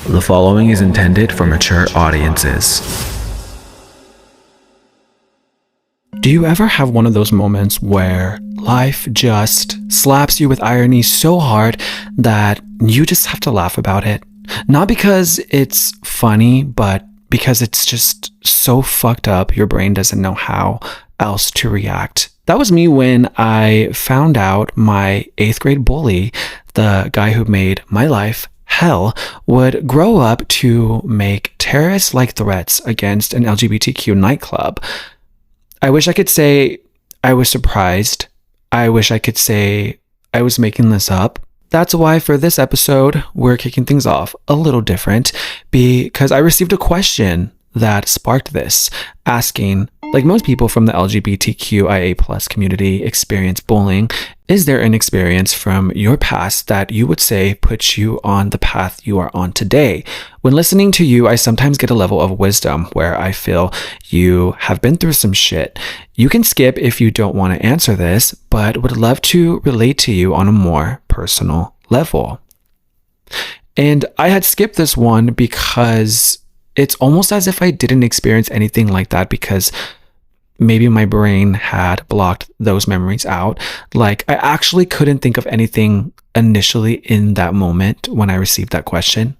The following is intended for mature audiences. Do you ever have one of those moments where life just slaps you with irony so hard that you just have to laugh about it? Not because it's funny, but because it's just so fucked up your brain doesn't know how else to react. That was me when I found out my 8th grade bully, the guy who made my life hell, would grow up to make terrorist-like threats against an LGBTQ nightclub. I wish I could say I was surprised. I wish I could say I was making this up. That's why for this episode, we're kicking things off a little different because I received a question that sparked this, asking, like most people from the LGBTQIA+ community experience bullying, is there an experience from your past that you would say puts you on the path you are on today? When listening to you, I sometimes get a level of wisdom where I feel you have been through some shit. You can skip if you don't want to answer this, but would love to relate to you on a more personal level. And I had skipped this one because it's almost as if I didn't experience anything like that because maybe my brain had blocked those memories out. Like, I actually couldn't think of anything initially in that moment when I received that question,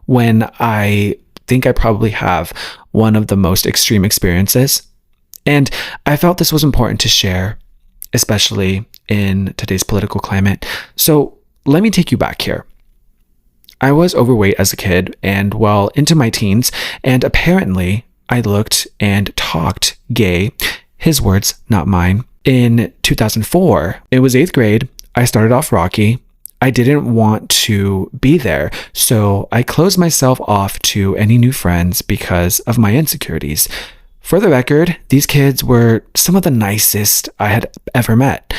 when I think I probably have one of the most extreme experiences. And I felt this was important to share, especially in today's political climate. So let me take you back here. I was overweight as a kid and well into my teens, and apparently I looked and talked gay, his words, not mine. In 2004, it was 8th grade. I started off rocky. I didn't want to be there, so I closed myself off to any new friends because of my insecurities. For the record, these kids were some of the nicest I had ever met.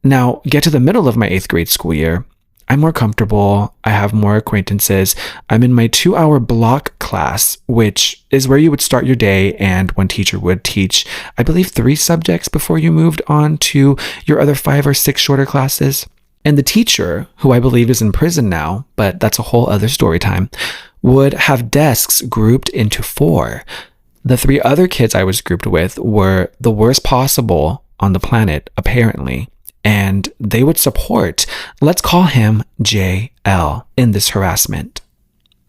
Now, get to the middle of my 8th grade school year, I'm more comfortable, I have more acquaintances, I'm in my 2-hour block class, which is where you would start your day and one teacher would teach, I believe, 3 subjects before you moved on to your other 5 or 6 shorter classes. And the teacher, who I believe is in prison now, but that's a whole other story time, would have desks grouped into 4. The 3 other kids I was grouped with were the worst possible on the planet, apparently. And they would support, let's call him JL, in this harassment.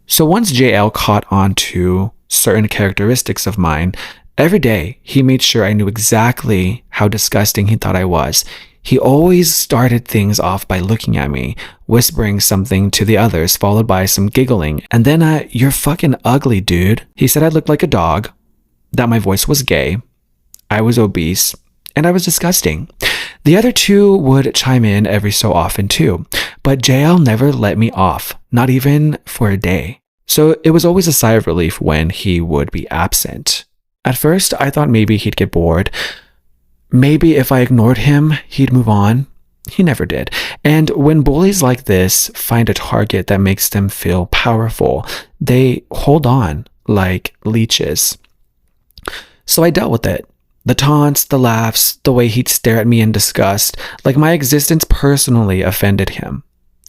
So once JL caught on to certain characteristics of mine, every day he made sure I knew exactly how disgusting he thought I was. He always started things off by looking at me, whispering something to the others, followed by some giggling. And then, you're fucking ugly, dude. He said I looked like a dog, that my voice was gay, I was obese, and I was disgusting. The other 2 would chime in every so often too, but JL never let me off, not even for a day. So it was always a sigh of relief when he would be absent. At first, I thought maybe he'd get bored. Maybe if I ignored him, he'd move on. He never did. And when bullies like this find a target that makes them feel powerful, they hold on like leeches. So I dealt with it. The taunts, the laughs, the way he'd stare at me in disgust, like my existence personally offended him.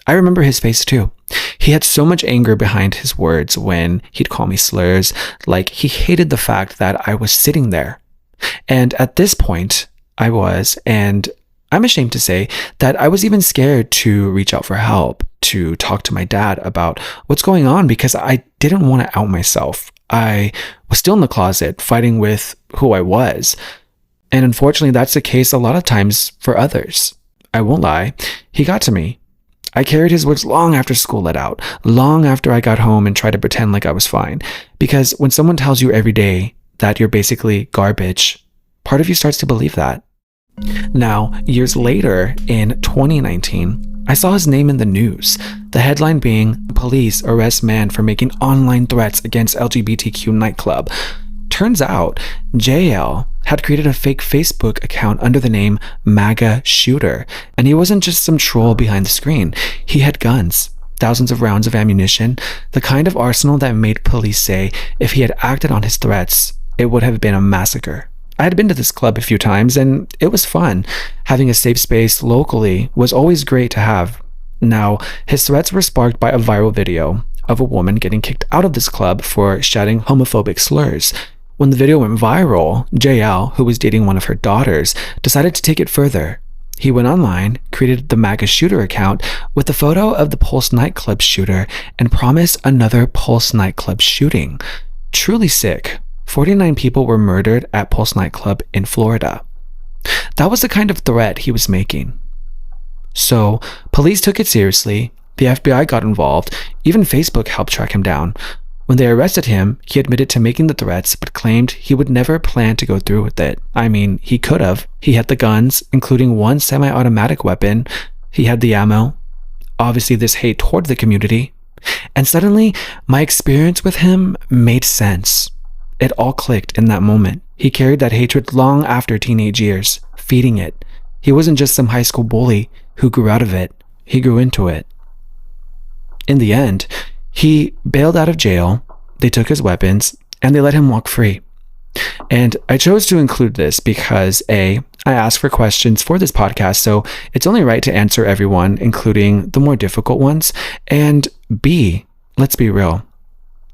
I remember his face too. He had so much anger behind his words when he'd call me slurs, like he hated the fact that I was sitting there. And at this point, I was, and I'm ashamed to say that I was even scared to reach out for help, to talk to my dad about what's going on because I didn't want to out myself. I was still in the closet fighting with who I was. And unfortunately, that's the case a lot of times for others. I won't lie. He got to me. I carried his words long after school let out, long after I got home and tried to pretend like I was fine. Because when someone tells you every day that you're basically garbage, part of you starts to believe that. Now, years later, in 2019, I saw his name in the news, the headline being, "Police arrest man for making online threats against LGBTQ nightclub." Turns out, JL had created a fake Facebook account under the name MAGA Shooter, and he wasn't just some troll behind the screen. He had guns, thousands of rounds of ammunition, the kind of arsenal that made police say if he had acted on his threats, it would have been a massacre. I had been to this club a few times and it was fun. Having a safe space locally was always great to have. Now, his threats were sparked by a viral video of a woman getting kicked out of this club for shouting homophobic slurs. When the video went viral, JL, who was dating one of her daughters, decided to take it further. He went online, created the MAGA Shooter account with a photo of the Pulse nightclub shooter, and promised another Pulse nightclub shooting. Truly sick. 49 people were murdered at Pulse nightclub in Florida. That was the kind of threat he was making. So, police took it seriously, the FBI got involved, even Facebook helped track him down. When they arrested him, he admitted to making the threats, but claimed he would never plan to go through with it. I mean, he could have. He had the guns, including one semi-automatic weapon. He had the ammo. Obviously, this hate toward the community. And suddenly, my experience with him made sense. It all clicked in that moment. He carried that hatred long after teenage years, feeding it. He wasn't just some high school bully who grew out of it. He grew into it. In the end, he bailed out of jail, they took his weapons, and they let him walk free. And I chose to include this because A, I asked for questions for this podcast, so it's only right to answer everyone, including the more difficult ones. And B, let's be real,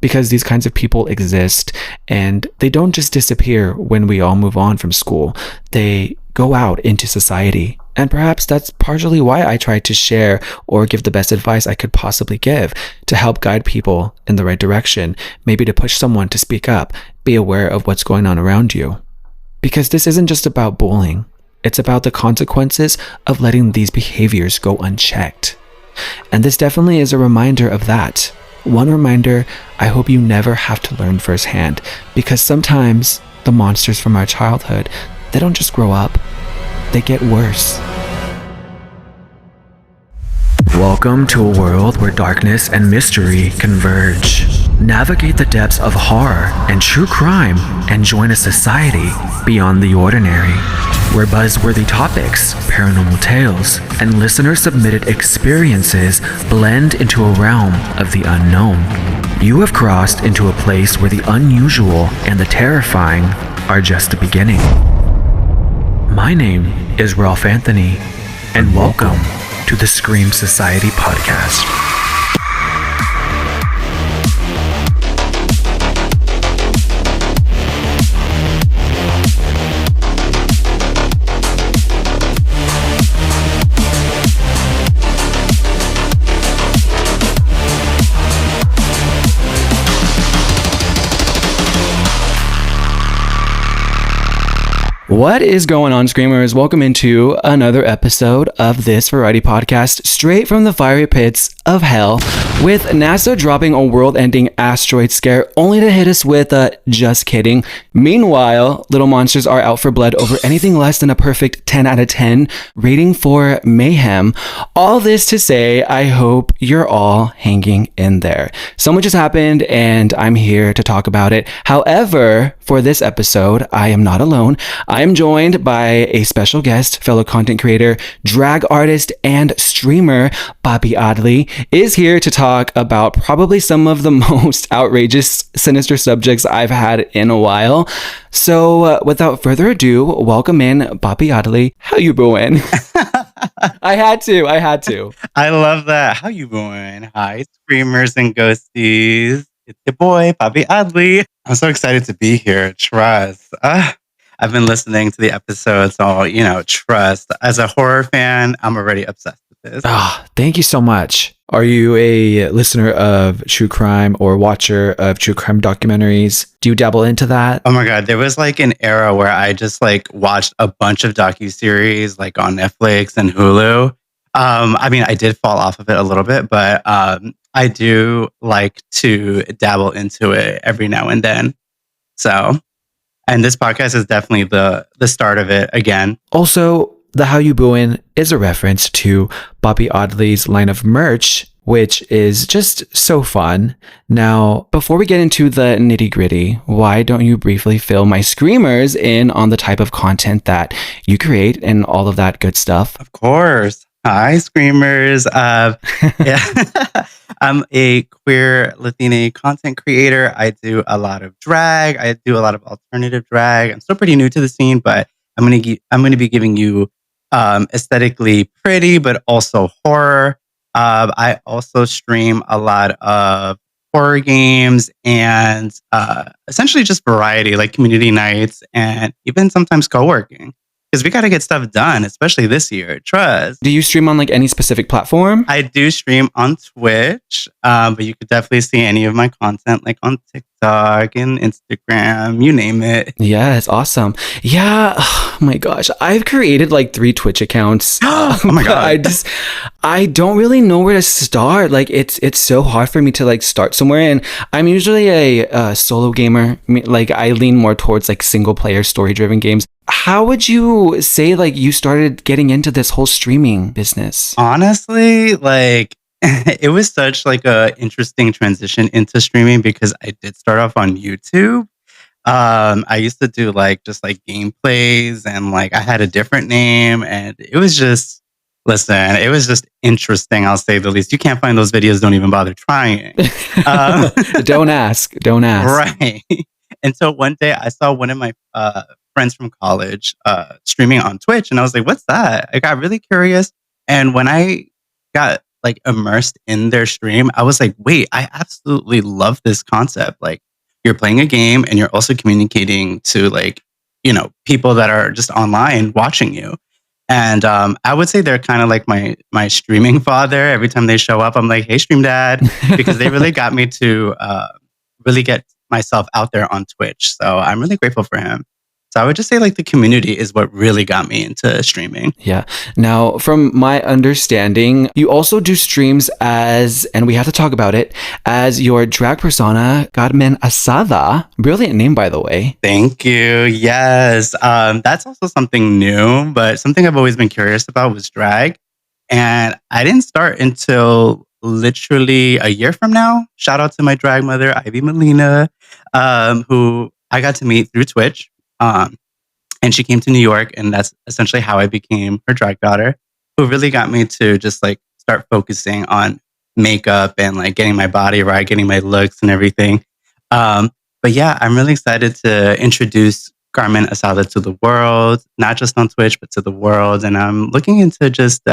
because these kinds of people exist and they don't just disappear when we all move on from school. They go out into society. And perhaps that's partially why I tried to share or give the best advice I could possibly give to help guide people in the right direction, maybe to push someone to speak up, be aware of what's going on around you. Because this isn't just about bullying. It's about the consequences of letting these behaviors go unchecked. And this definitely is a reminder of that. One reminder I hope you never have to learn firsthand, because sometimes the monsters from our childhood, they don't just grow up, they get worse. Welcome to a world where darkness and mystery converge. Navigate the depths of horror and true crime and join a society beyond the ordinary, where buzzworthy topics, paranormal tales, and listener-submitted experiences blend into a realm of the unknown. You have crossed into a place where the unusual and the terrifying are just the beginning. My name is Ralph Anthony, and welcome to the Scream Society podcast. What is going on, Screamers? Welcome into another episode of this variety podcast straight from the fiery pits of hell, with NASA dropping a world-ending asteroid scare only to hit us with a just kidding. Meanwhile, little monsters are out for blood over anything less than a perfect 10 out of 10 rating for mayhem. All this to say, I hope you're all hanging in there. So much has happened and I'm here to talk about it. However, for this episode, I am not alone. I am joined by a special guest, fellow content creator, drag artist, and streamer. Papi Oddly is here to talk about probably some of the most outrageous, sinister subjects I've had in a while. So without further ado, welcome in Papi Oddly. How you doing? I had to. I love that. How you doing? Hi, screamers and ghosties. It's your boy, Papi Oddly. I'm so excited to be here. Trust. I've been listening to the episodes, so, trust. As a horror fan, I'm already obsessed with this. Thank you so much. Are you a listener of true crime or watcher of true crime documentaries? Do you dabble into that? Oh my God. There was like an era where I just watched a bunch of docuseries on Netflix and Hulu. I did fall off of it a little bit, but I do like to dabble into it every now and then. So, and this podcast is definitely the start of it again. Also, the How You Booin' is a reference to Papi Oddly's line of merch, which is just so fun. Now, before we get into the nitty gritty, why don't you briefly fill my screamers in on the type of content that you create and all of that good stuff? Of course. Hi, screamers. Yeah. I'm a queer Latina content creator. I do a lot of drag. I do a lot of alternative drag. I'm still pretty new to the scene, but I'm gonna be giving you aesthetically pretty, but also horror. I also stream a lot of horror games and essentially just variety, like community nights and even sometimes co-working. Because we got to get stuff done, especially this year. Trust. Do you stream on like any specific platform? I do stream on Twitch, but you could definitely see any of my content like on TikTok and Instagram, you name it. Yeah, it's awesome. Yeah, oh my gosh, I've created like 3 Twitch accounts. Oh my God. I don't really know where to start. Like it's so hard for me to like start somewhere, and I'm usually a solo gamer. I mean, like I lean more towards like single player story driven games. How would you say like you started getting into this whole streaming business? Honestly, like it was such like a interesting transition into streaming because I did start off on YouTube. I used to do like just like gameplays and like I had a different name and it was just it was just interesting, I'll say the least. You can't find those videos, don't even bother trying. Don't ask. Right. And so one day I saw one of my friends from college streaming on Twitch and I was like, what's that? I got really curious. And when I got like immersed in their stream, I was like, wait, I absolutely love this concept. Like you're playing a game and you're also communicating to like, people that are just online watching you. And I would say they're kind of like my streaming father. Every time they show up, I'm like, hey, stream dad, because they really got me to really get myself out there on Twitch. So I'm really grateful for him. So I would just say like the community is what really got me into streaming. Yeah. Now, from my understanding, you also do streams as, and we have to talk about it, as your drag persona, Carmen Asada. Brilliant name, by the way. Thank you. Yes. That's also something new, but something I've always been curious about was drag. And I didn't start until literally a year from now. Shout out to my drag mother, Ivy Molina, who I got to meet through Twitch. And she came to New York, and that's essentially how I became her drag daughter, who really got me to just like start focusing on makeup and like getting my body right, getting my looks and everything. But yeah, I'm really excited to introduce Carmen Asada to the world, not just on Twitch, but to the world. And I'm looking into just,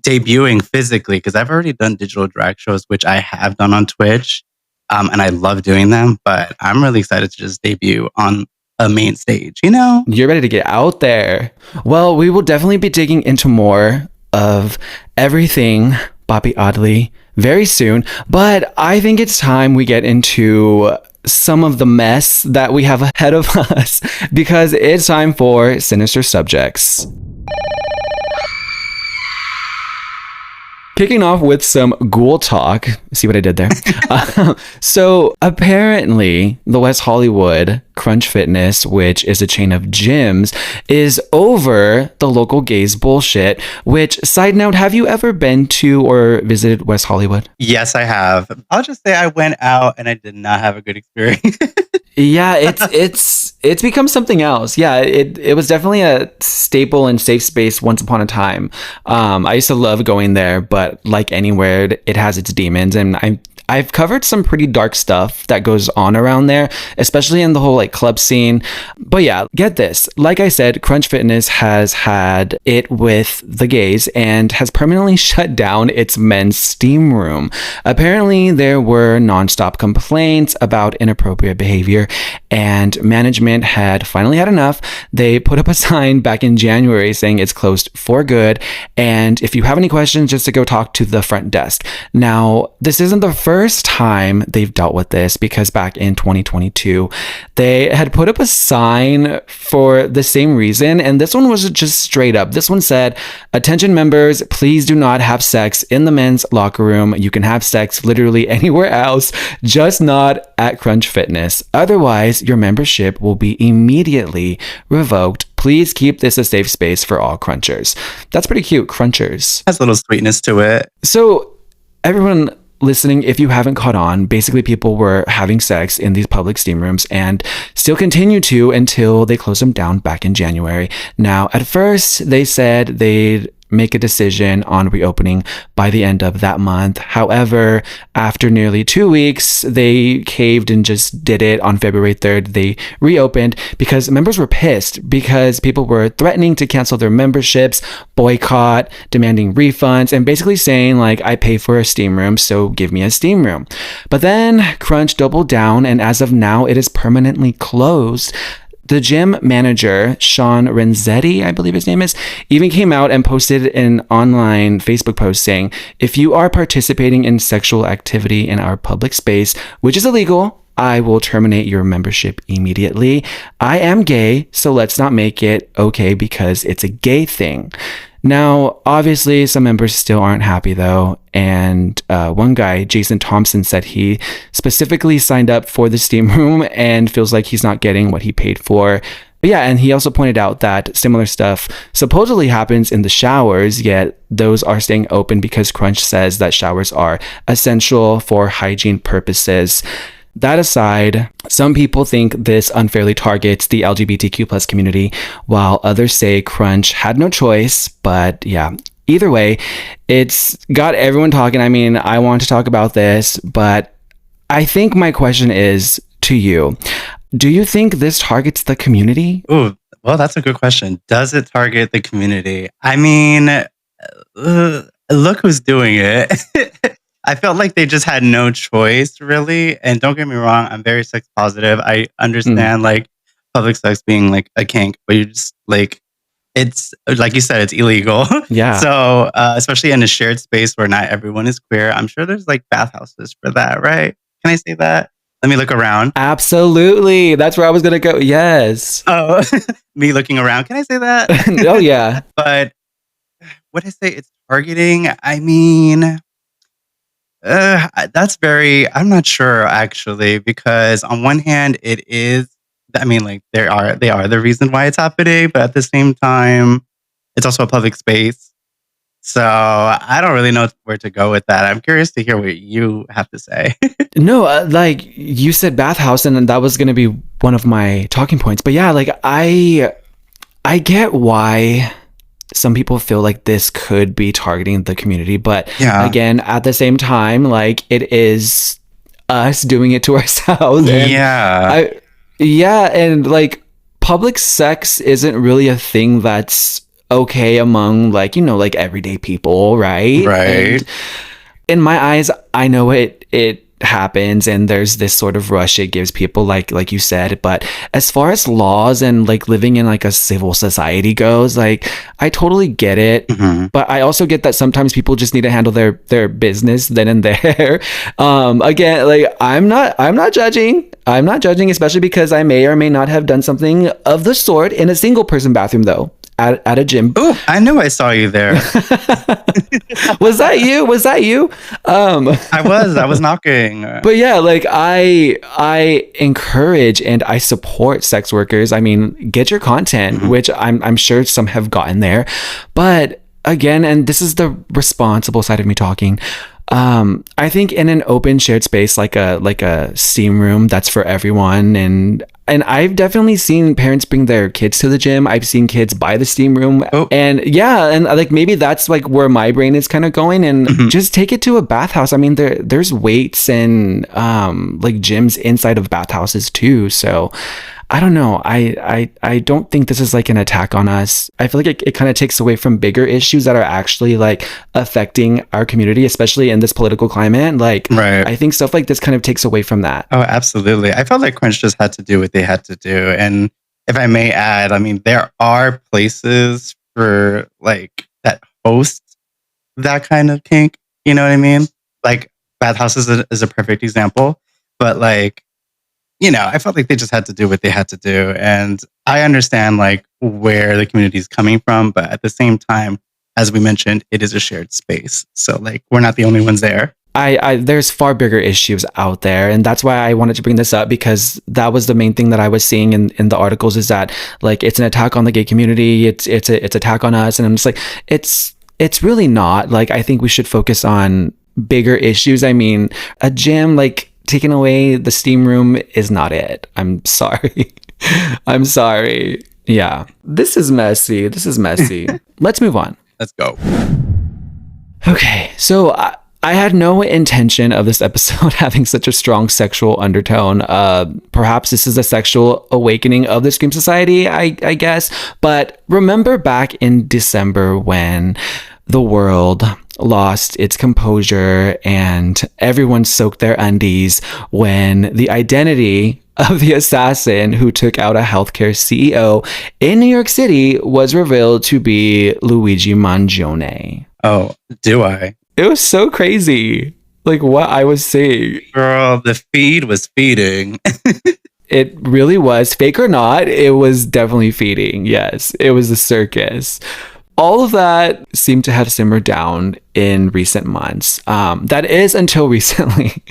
debuting physically, because I've already done digital drag shows, which I have done on Twitch. And I love doing them, but I'm really excited to just debut on a main stage, You're ready to get out there. Well, we will definitely be digging into more of everything Papi Oddly very soon, but I think it's time we get into some of the mess that we have ahead of us because it's time for Sinister Subjects. Kicking off with some ghoul talk. See what I did there? So apparently the West Hollywood Crunch Fitness, which is a chain of gyms, is over the local gays bullshit. Which, side note, have you ever been to or visited West Hollywood? Yes, I have. I'll just say I went out and I did not have a good experience. Yeah, it's become something else. Yeah, it was definitely a staple and safe space once upon a time. I used to love going there, but like anywhere, it has its demons, and I've covered some pretty dark stuff that goes on around there, especially in the whole like club scene. But yeah, get this. Like I said, Crunch Fitness has had it with the gays and has permanently shut down its men's steam room. Apparently, there were nonstop complaints about inappropriate behavior, and management had finally had enough. They put up a sign back in January saying it's closed for good, and if you have any questions, just to go talk to the front desk. Now, this isn't the first time they've dealt with this, because back in 2022, they had put up a sign for the same reason, and this one was just straight up. This one said, "Attention members, please do not have sex in the men's locker room. You can have sex literally anywhere else, just not at Crunch Fitness. Otherwise, your membership will be immediately revoked. Please keep this a safe space for all crunchers." That's pretty cute, crunchers. Has a little sweetness to it. So, everyone listening, if you haven't caught on, basically people were having sex in these public steam rooms and still continue to until they closed them down back in January. Now, at first, they said they'd make a decision on reopening by the end of that month. However, after nearly 2 weeks, they caved and just did it on February 3rd. They reopened because members were pissed because people were threatening to cancel their memberships, boycott, demanding refunds, and basically saying like, I pay for a steam room, so give me a steam room. But then Crunch doubled down, and as of now, it is permanently closed. The gym manager, Sean Renzetti, I believe his name is, even came out and posted an online Facebook post saying, if you are participating in sexual activity in our public space, which is illegal, I will terminate your membership immediately. I am gay, so let's not make it okay because it's a gay thing. Now, obviously, some members still aren't happy though. And one guy, Jason Thompson, said he specifically signed up for the steam room and feels like he's not getting what he paid for. But yeah, and he also pointed out that similar stuff supposedly happens in the showers, yet those are staying open because Crunch says that showers are essential for hygiene purposes. That aside, some people think this unfairly targets the LGBTQ plus community, while others say Crunch had no choice. But yeah, either way, it's got everyone talking. I mean, I want to talk about this, but I think my question is to you. Do you think this targets the community? Ooh, well, that's a good question. Does it target the community? I mean, look who's doing it. I felt like they just had no choice, really. And don't get me wrong, I'm very sex positive. I understand like public sex being like a kink, but you just like, it's like you said, it's illegal. Yeah. So, especially in a shared space where not everyone is queer, I'm sure there's like bathhouses for that, right? Can I say that? Let me look around. Absolutely. That's where I was going to go. Yes. Oh, me looking around. Can I say that? Oh, yeah. But what I say, it's targeting. I mean, that's I'm not sure actually, because on one hand, it is, I mean, like they are the reason why it's happening, but at the same time, it's also a public space. So I don't really know where to go with that. I'm curious to hear what you have to say. No, like you said bathhouse, and that was going to be one of my talking points. But yeah, like I get why some people feel like this could be targeting the community. But Yeah. again, at the same time, like it is us doing it to ourselves. And Yeah. and like public sex isn't really a thing that's okay among like, you know, like everyday people, right? Right. And in my eyes, I know it happens and there's this sort of rush it gives people, like you said. But as far as laws and like living in like a civil society goes, like I totally get it. But I also get that sometimes people just need to handle their business then and there. Again, like I'm not judging, especially because I may or may not have done something of the sort in a single person bathroom though. At a gym. Oh, I knew I saw you there. Was that you? I was knocking. But yeah, like I encourage and I support sex workers. I mean, get your content, which I'm sure some have gotten there. But again, and this is the responsible side of me talking. I think in an open shared space like a steam room that's for everyone, and I've definitely seen parents bring their kids to the gym. I've seen kids buy the steam room. And yeah, and like maybe that's like where my brain is kind of going, and just take it to a bathhouse. I mean, there's weights and like gyms inside of bathhouses too. So I don't know. I don't think this is like an attack on us. I feel like it kind of takes away from bigger issues that are actually like affecting our community, especially in this political climate. Like, Right. I think stuff like this kind of takes away from that. Oh, absolutely. I felt like Crunch just had to do what they had to do. And if I may add, I mean, there are places for like that host that kind of kink. You know what I mean? Like bathhouses is a perfect example. But like, you know, I felt like they just had to do what they had to do. And I understand like where the community is coming from. But at the same time, as we mentioned, it is a shared space. So like, we're not the only ones there. There's far bigger issues out there, and that's why I wanted to bring this up, because that was the main thing that I was seeing in the articles, is that like it's an attack on the gay community, it's attack on us, and I'm just like, it's really not. Like, I think we should focus on bigger issues. I mean, a gym, like taking away the steam room is not it. I'm sorry. I'm sorry. Yeah, this is messy. Let's move on. Let's go. Okay, so I had no intention of this episode having such a strong sexual undertone. Perhaps this is a sexual awakening of the Scream Society, I guess. But remember back in December when the world lost its composure and everyone soaked their undies when the identity of the assassin who took out a healthcare CEO in New York City was revealed to be Luigi Mangione. Oh, do I? It was so crazy. Like what I was saying. Girl, the feed was feeding. It really was. Fake or not, it was definitely feeding. Yes, it was a circus. All of that seemed to have simmered down in recent months. That is until recently.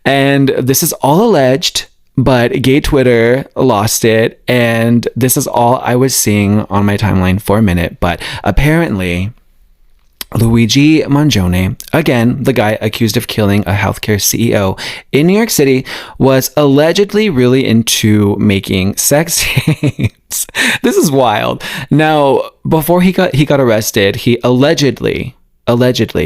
And this is all alleged, but gay Twitter lost it. And this is all I was seeing on my timeline for a minute. But apparently, Luigi Mangione, again, the guy accused of killing a healthcare CEO in New York City, was allegedly really into making sex tapes. This is wild. Now, before he got arrested, he allegedly,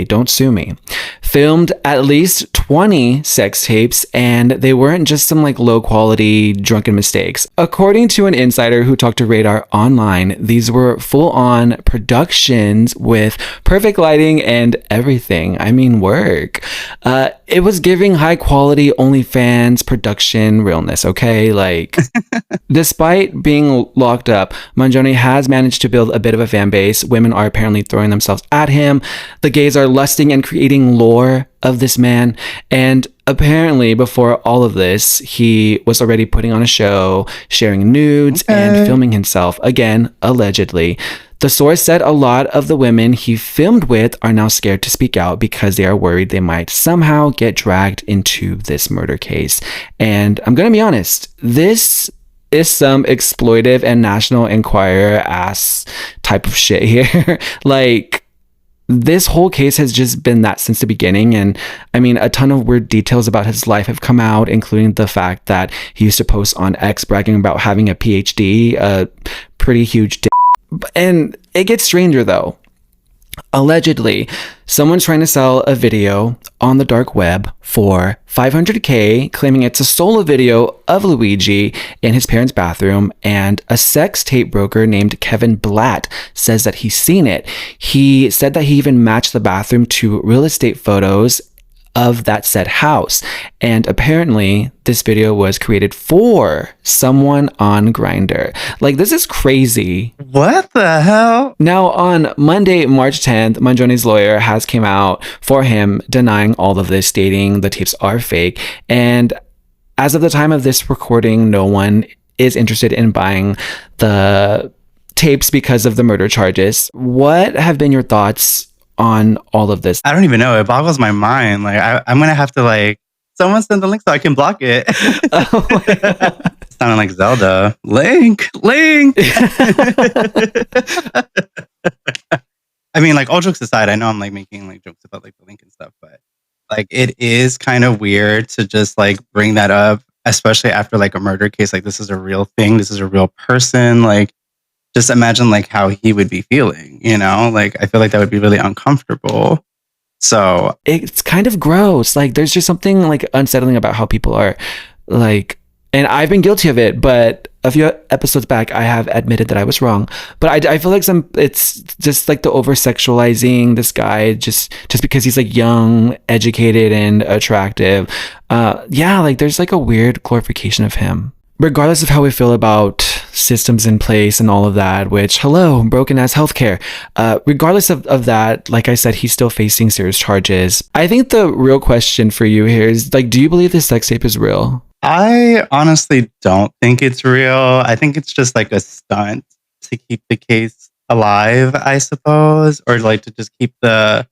don't sue me, filmed at least 20 sex tapes, and they weren't just some like low quality drunken mistakes. According to an insider who talked to Radar Online, these were full on productions with perfect lighting and everything. I mean, work. It was giving high quality OnlyFans production realness, okay? Like, despite being locked up, Mangione has managed to build a bit of a fan base. Women are apparently throwing themselves at him. The gays are lusting and creating lore of this man. And apparently, before all of this, he was already putting on a show, sharing nudes, and filming himself, again, allegedly. The source said a lot of the women he filmed with are now scared to speak out because they are worried they might somehow get dragged into this murder case. And I'm going to be honest, this is some exploitive and National Enquirer ass type of shit here. Like, this whole case has just been that since the beginning. And I mean, a ton of weird details about his life have come out, including the fact that he used to post on X bragging about having a PhD, a pretty huge dick. And it gets stranger though. Allegedly, someone's trying to sell a video on the dark web for $500K, claiming it's a solo video of Luigi in his parents' bathroom, and a sex tape broker named Kevin Blatt says that he's seen it. He said that he even matched the bathroom to real estate photos of that said house. And apparently this video was created for someone on Grindr. Like, this is crazy. What the hell? Now, on Monday, March 10th, Mangione's lawyer has came out for him denying all of this, stating the tapes are fake. And as of the time of this recording, no one is interested in buying the tapes because of the murder charges. What have been your thoughts on all of this? I don't even know. It boggles my mind. Like, I'm gonna have to someone send the link so I can block it. Oh my God. Sounding like Zelda. Link. I mean, like, all jokes aside, I know I'm making jokes about the link and stuff, but it is kind of weird to just bring that up, especially after a murder case. This is a real thing. This is a real person. Just imagine how he would be feeling, I feel that would be really uncomfortable. So it's kind of gross. There's just something unsettling about how people are and I've been guilty of it, but a few episodes back, I have admitted that I was wrong. But I feel it's just the over sexualizing this guy just because he's young, educated, and attractive. There's a weird glorification of him. Regardless of how we feel about systems in place and all of that, which, hello, broken ass healthcare. Regardless of that, like I said, he's still facing serious charges. I think the real question for you here is, do you believe this sex tape is real? I honestly don't think it's real. I think it's just a stunt to keep the case alive, I suppose, or to just keep the,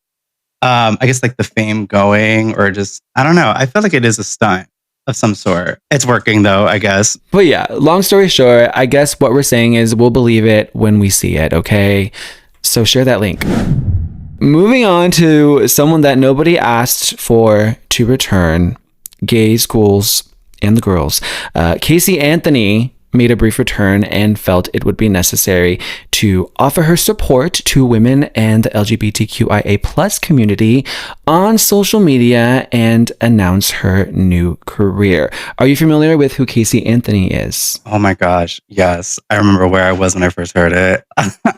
I guess the fame going, or just, I don't know. I feel like it is a stunt of some sort. It's working though, I guess. But yeah, long story short, I guess what we're saying is we'll believe it when we see it, okay? So share that link. Moving on to someone that nobody asked for to return, gay schools and the girls. Casey Anthony made a brief return and felt it would be necessary to offer her support to women and the LGBTQIA plus community on social media and announce her new career. Are you familiar with who Casey Anthony is? Oh my gosh. Yes. I remember where I was when I first heard it.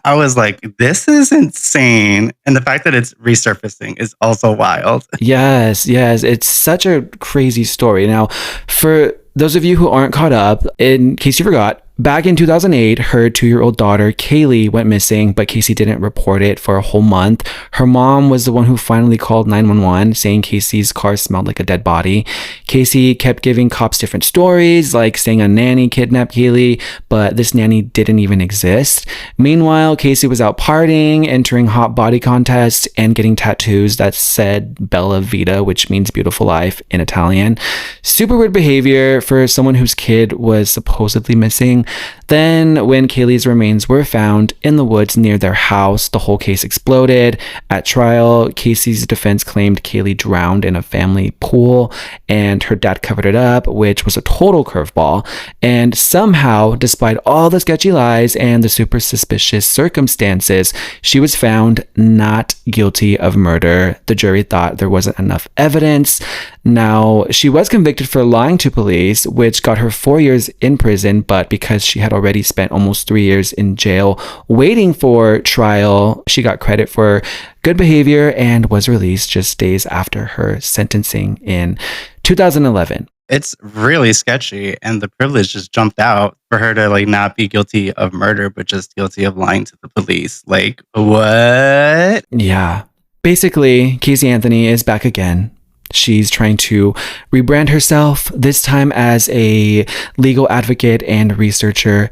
I was like, this is insane. And the fact that it's resurfacing is also wild. Yes. It's such a crazy story. Now, for those of you who aren't caught up, in case you forgot, back in 2008, her 2-year-old daughter, Kaylee, went missing, but Casey didn't report it for a whole month. Her mom was the one who finally called 911, saying Casey's car smelled like a dead body. Casey kept giving cops different stories, like saying a nanny kidnapped Kaylee, but this nanny didn't even exist. Meanwhile, Casey was out partying, entering hot body contests, and getting tattoos that said Bella Vita, which means beautiful life in Italian. Super weird behavior for someone whose kid was supposedly missing. Then, when Kaylee's remains were found in the woods near their house, the whole case exploded. At trial, Casey's defense claimed Kaylee drowned in a family pool, and her dad covered it up, which was a total curveball. And somehow, despite all the sketchy lies and the super suspicious circumstances, she was found not guilty of murder. The jury thought there wasn't enough evidence. Now, she was convicted for lying to police, which got her 4 years in prison, but because she had already spent almost 3 years in jail waiting for trial, she got credit for good behavior and was released just days after her sentencing in 2011. It's really sketchy, and the privilege just jumped out for her to like not be guilty of murder, but just guilty of lying to the police. Like, what? Yeah. Basically, Casey Anthony is back again. She's trying to rebrand herself, this time as a legal advocate and researcher.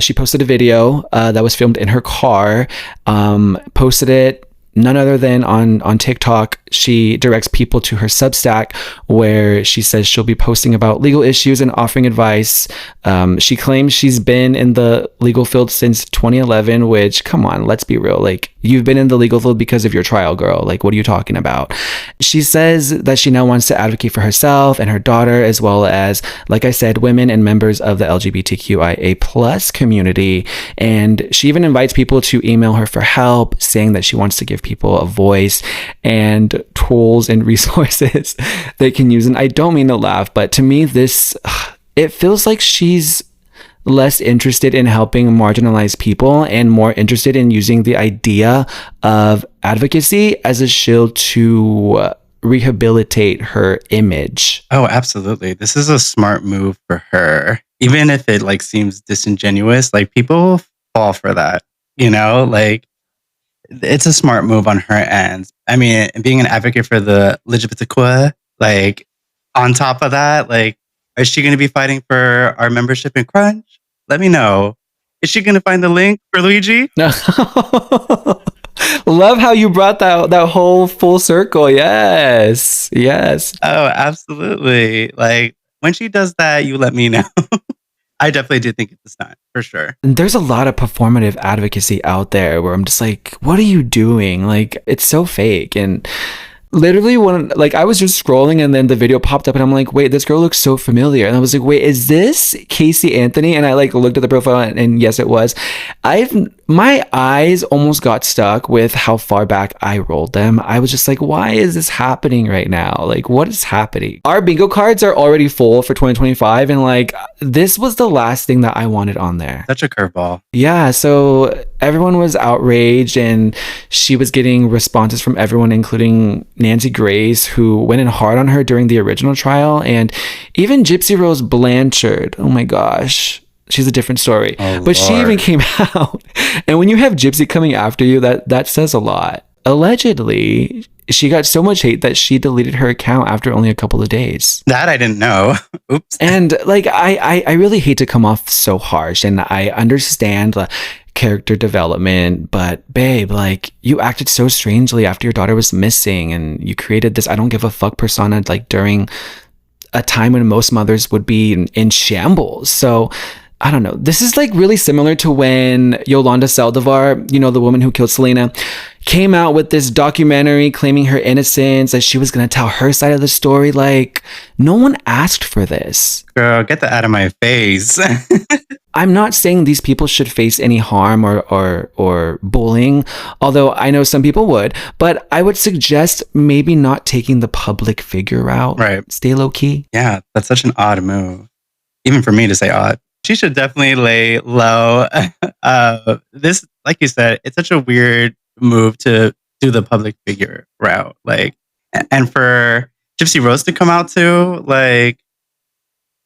She posted a video that was filmed in her car, posted it none other than on TikTok. She directs people to her Substack, where she says she'll be posting about legal issues and offering advice. She claims she's been in the legal field since 2011, which, come on, let's be real. Like, you've been in the legal field because of your trial, girl. Like, what are you talking about? She says that she now wants to advocate for herself and her daughter, as well as, like I said, women and members of the LGBTQIA plus community. And she even invites people to email her for help, saying that she wants to give people a voice and tools and resources they can use. And I don't mean to laugh, but to me, it feels like she's less interested in helping marginalized people and more interested in using the idea of advocacy as a shield to rehabilitate her image. Oh, absolutely. This is a smart move for her. Even if it like seems disingenuous, like people fall for that, like it's a smart move on her end. I mean, being an advocate for the LGBTQ, like on top of that, like, is she going to be fighting for our membership in Crunch? Let me know. Is she going to find the link for Luigi? Love how you brought that whole full circle. Yes. Oh, absolutely. Like, when she does that, you let me know. I definitely do think it's time, for sure. There's a lot of performative advocacy out there where I'm just like, what are you doing? Like, it's so fake. And literally when I was just scrolling and then the video popped up and I'm like, wait, this girl looks so familiar. And I was like, wait, is this Casey Anthony? And I looked at the profile and yes, it was. My eyes almost got stuck with how far back I rolled them. I was just like, why is this happening right now? Like, what is happening? Our bingo cards are already full for 2025. And this was the last thing that I wanted on there. Such a curveball. Yeah. So everyone was outraged and she was getting responses from everyone, including Nancy Grace, who went in hard on her during the original trial. And even Gypsy Rose Blanchard. Oh my gosh. She's a different story. Oh, but Lord. She even came out. And when you have Gypsy coming after you, that says a lot. Allegedly, she got so much hate that she deleted her account after only a couple of days. That I didn't know. Oops. And I really hate to come off so harsh, and I understand the character development, but babe, you acted so strangely after your daughter was missing, and you created this I don't give a fuck persona during a time when most mothers would be in shambles. So I don't know. This is really similar to when Yolanda Saldivar, the woman who killed Selena, came out with this documentary claiming her innocence, that she was going to tell her side of the story. Like, no one asked for this. Girl, get that out of my face. I'm not saying these people should face any harm or bullying, although I know some people would, but I would suggest maybe not taking the public figure route. Right. Stay low key. Yeah, that's such an odd move. Even for me to say odd. She should definitely lay low. This, like you said, it's such a weird move to do the public figure route. Like, and for Gypsy Rose to come out too, like,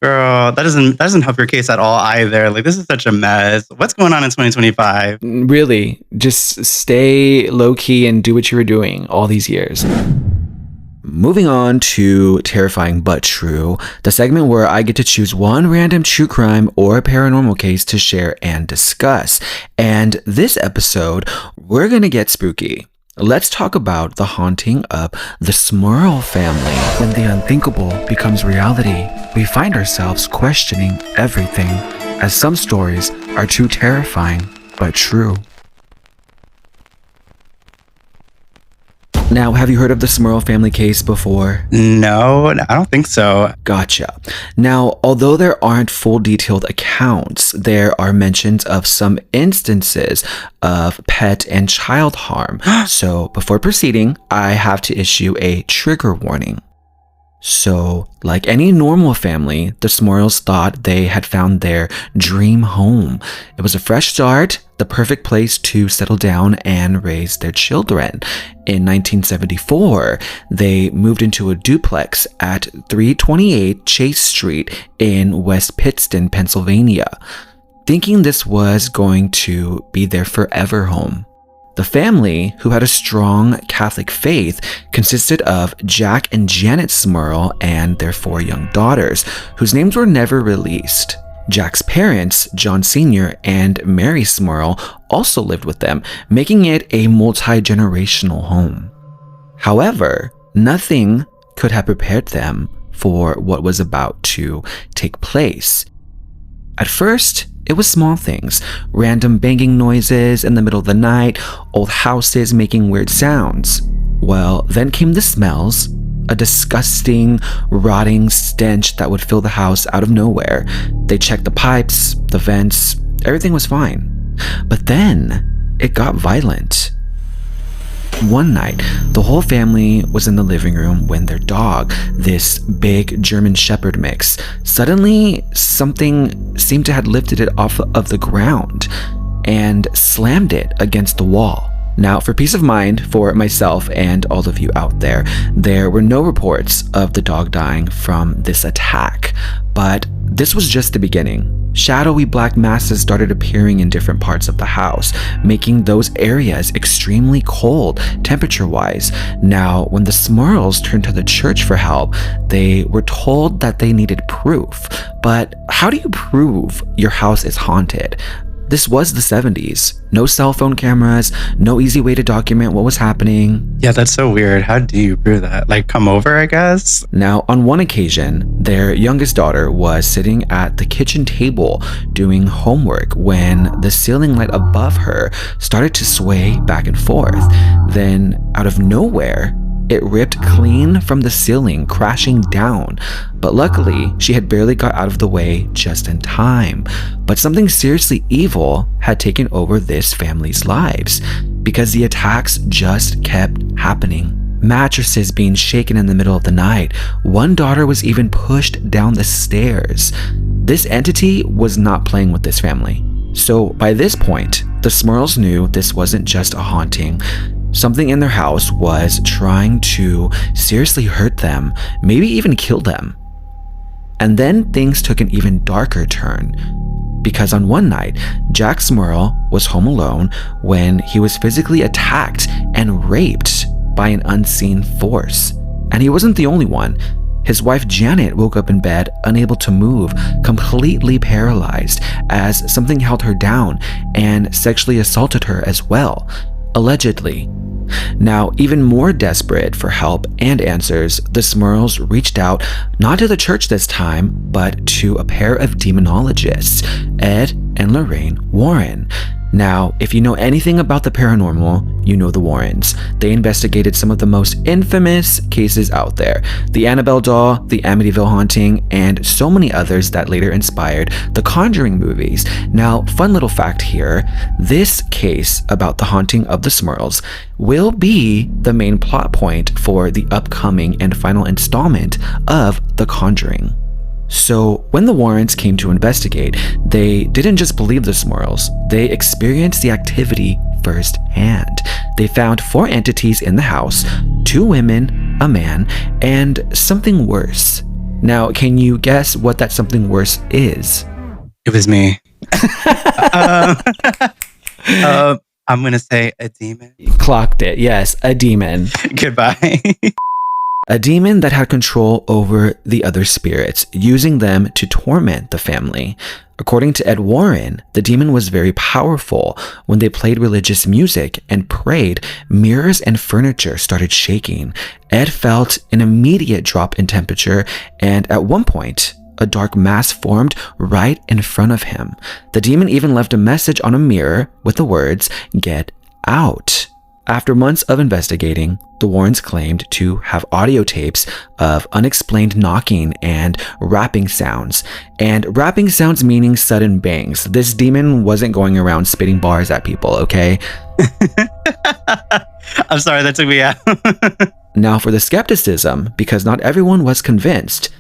girl, that doesn't help your case at all either. Like, this is such a mess. What's going on in 2025? Really, just stay low key and do what you were doing all these years. Moving on to Terrifying But True, the segment where I get to choose one random true crime or paranormal case to share and discuss. And this episode, we're going to get spooky. Let's talk about the haunting of the Smurl family. When the unthinkable becomes reality, we find ourselves questioning everything, as some stories are too terrifying but true. Now, have you heard of the Smurl family case before? No, I don't think so. Gotcha. Now, although there aren't full detailed accounts, there are mentions of some instances of pet and child harm. So, before proceeding, I have to issue a trigger warning. So, like any normal family, the Smurls thought they had found their dream home. It was a fresh start, the perfect place to settle down and raise their children. In 1974, they moved into a duplex at 328 Chase Street in West Pittston, Pennsylvania, thinking this was going to be their forever home. The family, who had a strong Catholic faith, consisted of Jack and Janet Smurl and their 4 young daughters, whose names were never released. Jack's parents, John Sr. and Mary Smurl, also lived with them, making it a multi-generational home. However, nothing could have prepared them for what was about to take place. At first, it was small things, random banging noises in the middle of the night, old houses making weird sounds. Well, then came the smells, a disgusting, rotting stench that would fill the house out of nowhere. They checked the pipes, the vents, everything was fine. But then, it got violent. One night, the whole family was in the living room when their dog, this big German Shepherd mix, suddenly something seemed to have lifted it off of the ground and slammed it against the wall. Now, for peace of mind for myself and all of you out there were no reports of the dog dying from this attack, but this was just the beginning. Shadowy black masses started appearing in different parts of the house, making those areas extremely cold temperature-wise. Now, when the Smurls turned to the church for help, they were told that they needed proof. But how do you prove your house is haunted? This was the 70s. No cell phone cameras, no easy way to document what was happening. Yeah, that's so weird. How do you prove that? Like, come over, I guess? Now, on one occasion, their youngest daughter was sitting at the kitchen table doing homework when the ceiling light above her started to sway back and forth. Then, out of nowhere, it ripped clean from the ceiling, crashing down. But luckily, she had barely got out of the way just in time. But something seriously evil had taken over this family's lives, because the attacks just kept happening. Mattresses being shaken in the middle of the night. One daughter was even pushed down the stairs. This entity was not playing with this family. So by this point, the Smurls knew this wasn't just a haunting. Something in their house was trying to seriously hurt them, maybe even kill them. And then things took an even darker turn, because on one night, Jack Smurl was home alone when he was physically attacked and raped by an unseen force. And he wasn't the only one. His wife Janet woke up in bed, unable to move, completely paralyzed, as something held her down and sexually assaulted her as well, allegedly. Now, even more desperate for help and answers, the Smurls reached out not to the church this time, but to a pair of demonologists, Ed and Lorraine Warren. Now, if you know anything about the paranormal, you know the Warrens. They investigated some of the most infamous cases out there. The Annabelle doll, the Amityville haunting, and so many others that later inspired the Conjuring movies. Now, fun little fact here, this case about the haunting of the Smurls will be the main plot point for the upcoming and final installment of The Conjuring. So when the Warrens came to investigate, they didn't just believe the Smurls, they experienced the activity firsthand. They found 4 entities in the house, 2 women, a man, and something worse. Now, can you guess what that something worse is? It was me. I'm going to say a demon. You clocked it. Yes, a demon. Goodbye. A demon that had control over the other spirits, using them to torment the family. According to Ed Warren, the demon was very powerful. When they played religious music and prayed, mirrors and furniture started shaking. Ed felt an immediate drop in temperature, and at one point, a dark mass formed right in front of him. The demon even left a message on a mirror with the words, "Get out." After months of investigating, the Warrens claimed to have audio tapes of unexplained knocking and rapping sounds. And rapping sounds meaning sudden bangs. This demon wasn't going around spitting bars at people, okay? I'm sorry, that took me out. Now for the skepticism, because not everyone was convinced.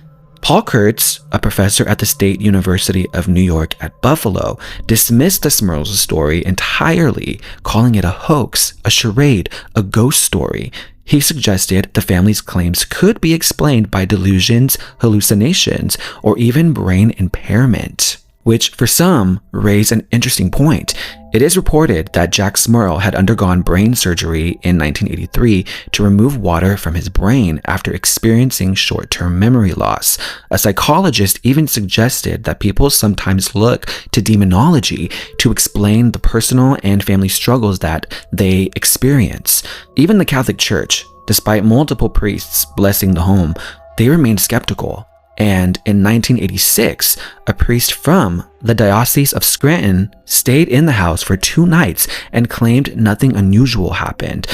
Paul Kurtz, a professor at the State University of New York at Buffalo, dismissed the Smurls story entirely, calling it a hoax, a charade, a ghost story. He suggested the family's claims could be explained by delusions, hallucinations, or even brain impairment, which for some raised an interesting point. It is reported that Jack Smurl had undergone brain surgery in 1983 to remove water from his brain after experiencing short-term memory loss. A psychologist even suggested that people sometimes look to demonology to explain the personal and family struggles that they experience. Even the Catholic Church, despite multiple priests blessing the home, they remained skeptical. And in 1986, a priest from the Diocese of Scranton stayed in the house for 2 nights and claimed nothing unusual happened.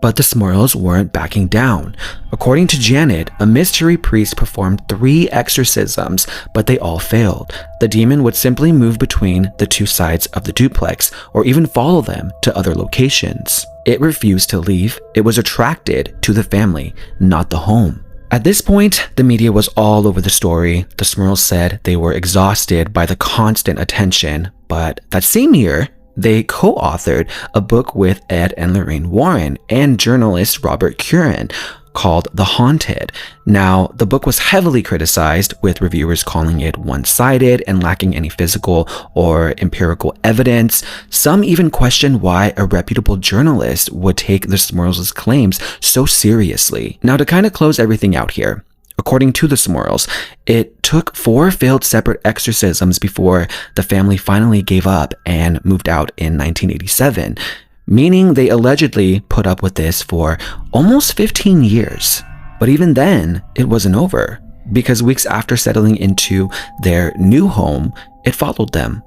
But the Smurls weren't backing down. According to Janet, a mystery priest performed 3 exorcisms, but they all failed. The demon would simply move between the 2 sides of the duplex or even follow them to other locations. It refused to leave. It was attracted to the family, not the home. At this point, the media was all over the story. The Smurls said they were exhausted by the constant attention, but that same year, they co-authored a book with Ed and Lorraine Warren and journalist Robert Curran called The Haunted. Now, the book was heavily criticized, with reviewers calling it one-sided and lacking any physical or empirical evidence. Some even questioned why a reputable journalist would take the Smurls' claims so seriously. Now, to kind of close everything out here, according to the Smurls, it took 4 failed separate exorcisms before the family finally gave up and moved out in 1987. Meaning they allegedly put up with this for almost 15 years. But even then, it wasn't over, because weeks after settling into their new home, it followed them.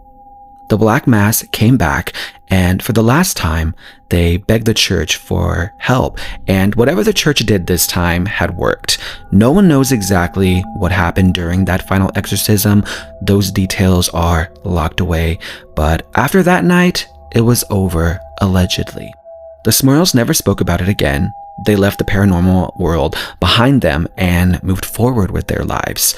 The Black Mass came back, and for the last time, they begged the church for help, and whatever the church did this time had worked. No one knows exactly what happened during that final exorcism. Those details are locked away, but after that night, it was over, allegedly. The Smurls never spoke about it again. They left the paranormal world behind them and moved forward with their lives.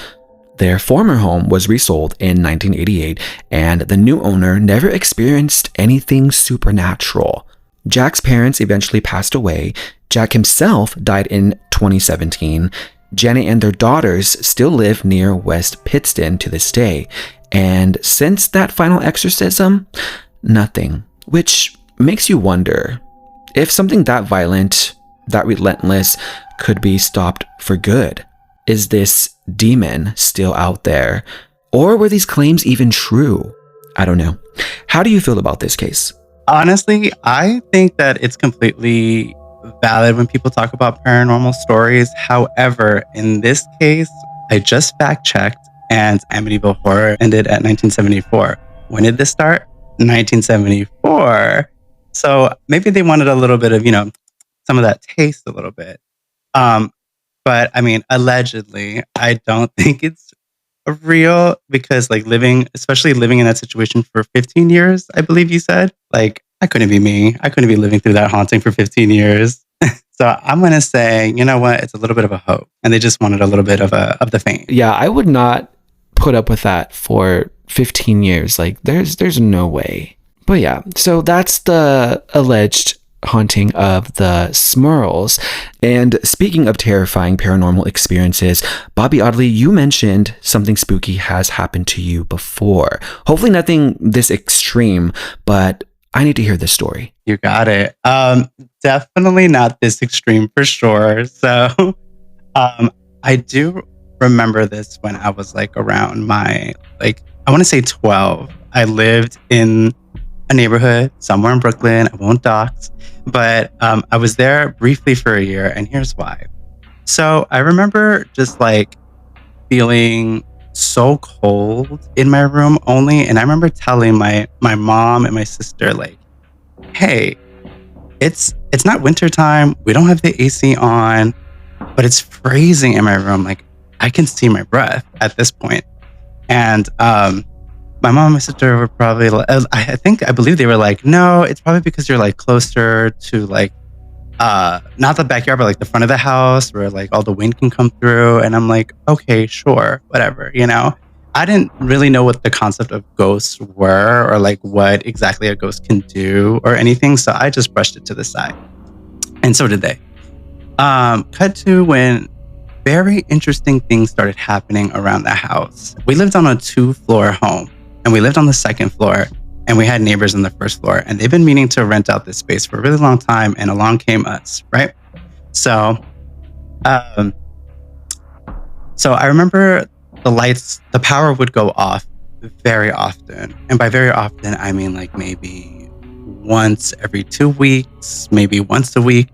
Their former home was resold in 1988, and the new owner never experienced anything supernatural. Jack's parents eventually passed away. Jack himself died in 2017. Janet and their daughters still live near West Pittston to this day. And since that final exorcism, nothing. Which makes you wonder if something that violent, that relentless, could be stopped for good. Is this demon still out there? Or were these claims even true? I don't know. How do you feel about this case? Honestly, I think that it's completely valid when people talk about paranormal stories. However, in this case, I just fact checked and Amityville Horror ended at 1974. When did this start? 1974. So maybe they wanted a little bit of, some of that taste a little bit. Um, but I mean, allegedly, I don't think it's real because like especially living in that situation for 15 years, I believe you said, like, I couldn't be me. I couldn't be living through that haunting for 15 years. So I'm going to say, you know what? It's a little bit of a hope and they just wanted a little bit of the fame. Yeah, I would not put up with that for 15 years. Like there's no way. But yeah, so that's the alleged haunting of the Smurls. And speaking of terrifying paranormal experiences, Papi Oddly, you mentioned something spooky has happened to you before. Hopefully nothing this extreme, but I need to hear this story. You got it. Definitely not this extreme for sure. So I do remember this when I was like around I want to say 12. I lived in a neighborhood somewhere in Brooklyn. I won't dox, but I was there briefly for a year, and here's why. So I remember just like feeling so cold in my room only, and I remember telling my mom and my sister like, "Hey, it's not winter time. We don't have the AC on, but it's freezing in my room. Like I can see my breath at this point." And my mom and my sister were probably, I believe they were like, "No, it's probably because you're like closer to like, not the backyard, but like the front of the house where like all the wind can come through." And I'm like, okay, sure, whatever, I didn't really know what the concept of ghosts were or like what exactly a ghost can do or anything. So I just brushed it to the side. And so did they. Cut to when very interesting things started happening around the house. We lived on a 2-floor home. And we lived on the 2nd floor, and we had neighbors on the 1st floor, and they've been meaning to rent out this space for a really long time, and along came us, right? So, so I remember the power would go off very often. And by very often, I mean like maybe once every 2 weeks, maybe once a week.